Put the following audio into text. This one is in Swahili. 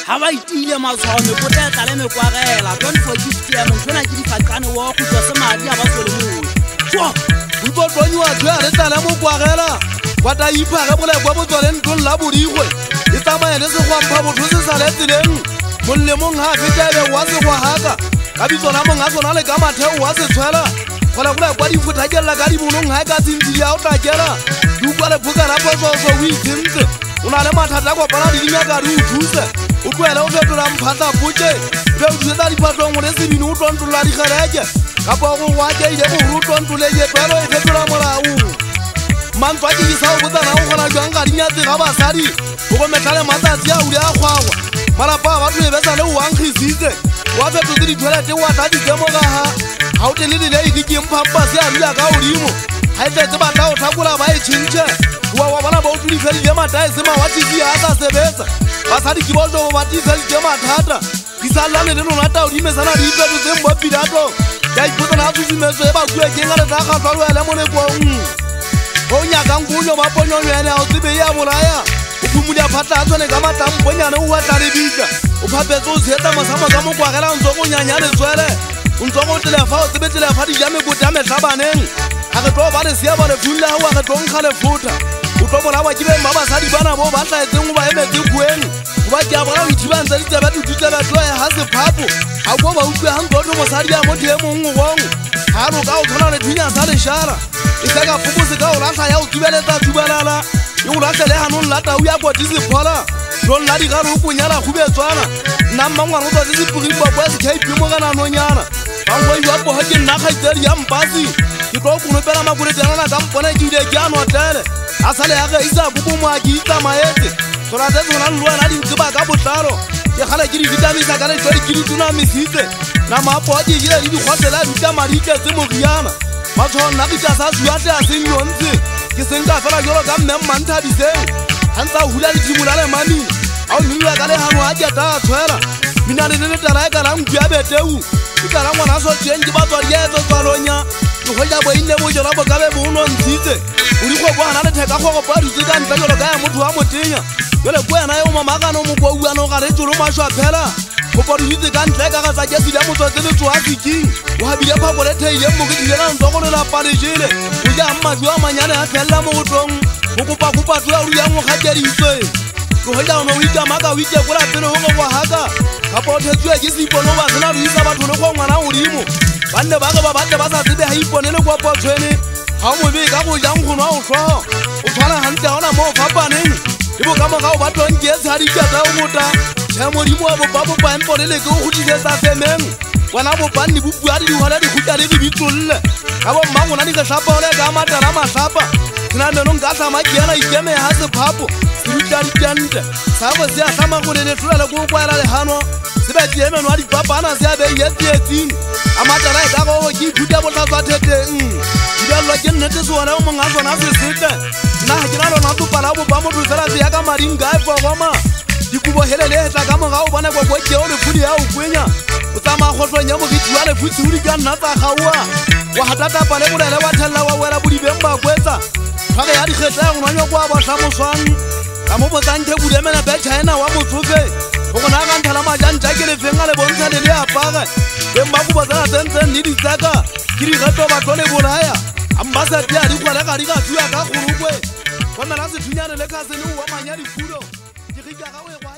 ha ba itile matshwao mekota ya tlale mekwagela 2450 motho na ke difakane wa go tswa semadi a ba sole mo tswa Botoni wa tswa re tlale mo kwagela kwa ta ipha ga bole kwa botsole ntlo la bodigwe e tsamaya le se go ampha botho se sa le tseleng mollemong ha fetele wa se go haka ka bitsola monga tsona le ka matheo wa se tshwela gola gola kwa di futhakela ka di bonong ha ka tsintsi ya o takela du kwa le phuka la potso o itsintse una le mathata kwa bana di nyaka di uthuse o tloela o fetola mphatla potse be o tshwetsa di patlong le se bino o tlontola di gereke ka po go wa ke ile go rutontole ye pelo e fetola molao mantwa ke di sa o botsana o gona jwang ga di nyatse ga basadi go metlale matsatsi a ule a gwagwa malapa ba tlo betsa le o ankgisitse wa fetotse di toilete wa tla di demo ga ha ha o tele le le ke mphampa se a rula ka odimo ha tletse ba tla o tlhakola ba e tshintse wa bana ba o tli feli le matae se ma wa tsi a sa sebetsa basadi ke bodo ba tli feli le mathata di sala le lona ta o di mesana di peto tse mbo pidato ya ipotsa na tsi meso e ba bua ke ngale ta ga tlwa le mo ne go o nyaka ngulo ba ponyo yene a o tsebe ya bolaya o phumulia phatla a tsone ka matlamponyane o wa tla re bitsa o phapetse o tshetsa masamo ka mo kwagela ntse go nyanya le tswele o ntse go telefa o tsebe telefa di jame bota mehlabaneng ha re tlo ba le sia ba le fulla wa re tlo nkga le futa o tlo bona ba ke be mabasadi bana bo ba tlaetseng o ba emetse kueng o ba ke a bona o ithibantse di tsebe di tutse ba tlo ya ha se phapo ha go ba utlwe hang go mosadi ya motho e mongwe gong ha ro ka o tshwana le thunya sa le shara e se ka fupuse ka o rasa ya o tubeletsa tubalala e o rasa le hanong la tau ya kwatisi phola lo nna di garo o kunyala go betswana nna mmangwana o tswa se sepogimpa kwa se kaipi mo kana nonyana bangwe yo apo ha ke nna ga itsedi ya mpasi ke tlo go nopela makuletana ka mpona ke ile ke ano tele a sale ya ga isa bubu mo a ke itsa maetse tsona tse tsona lwana di ntse ba ka botlalo ke gale ke di vitamisa ka le tsori ke di tuna misitse na mapo a ke ile di khotela di ka marike tse mo riana matsona ke tsa sa suate a se nyontse ke senka fela jolo ka mme mantha biseng hantsa hula di dimula le mami a o nniwa ka le hano a ke ta tshwela mina le le tala ka lang bua beteu ke ka lang ngwana so tseng ke ba tswa di etso tsalonya go ja bo inne bo jona bo ka be bo no ntitse o di go bona le theka go pa di tsa ntla jolo ka ya motho wa motenya jole kwa yana yo mama ka no mo go bua no ga re tsolo mashwa phela go pa di tse ka ntle ka ga tsa ke sile motho tse le tswa fiking wa bile pa bole theile mo ke dira ntso go le la palejele o ja mmadụ a manyane a phela mo gotong go kopa kopa tswa o ya mo khateriswe go ja no wika maka wike go la pele go go haka ka pothetswe ke sipono ba tsena bo isa batho le go ngwana o dimo banne ba ga ba batle ba sa tsebe ha iponele go potshwene ha mo be ka go jang go nwa o tshwa o tshwana hantle ona mo fapaneng e bo ka mo ga o batlong ke tsa di tsa o mota tsha mo dimo bo ba bo ba empolele ke go disetsa femeng wana bo banni bo bua di hola di khutla le di bitsolle ka bo mmangona di ka hlapa ole ka matara mahlapa tsena neno nka tla ma ke yana ikeme ha se phapo sirutla di tante sa go se a hlama go le tlola le go kwaela le hano se ba di emeno a di papana se a be yetsetsing a matara e ka go ke thuta bo tla theteng di ba lo ke nnete se wona o monga tsona se sete nna ha ke na lona to pala bo ba mo tsela se ya ka maringa e go goma di kubo helele tla ka mo ga o bona go go ke o le fudi ya o kwenya o tsama khotlong ya mo ke tshwa le futsi o di ka nna tsa gaua wa hatata pale mo le wa thella wa wela bo di bemba kwetsa ga ya di kgetsa go nwa kwa ba tla mo swang ka mo botsanthe go demela be China wa motsofe go gona ga nthala majanta ke le fenga le bontsha le apare bemba go botsana tsentse ni di tsaka ke di gato ba tole bolaya ambassador ya di kwa le ga di ga tsua ka gorukwe go mela se thunyane le ka se le wa manya di kulo ke ga ga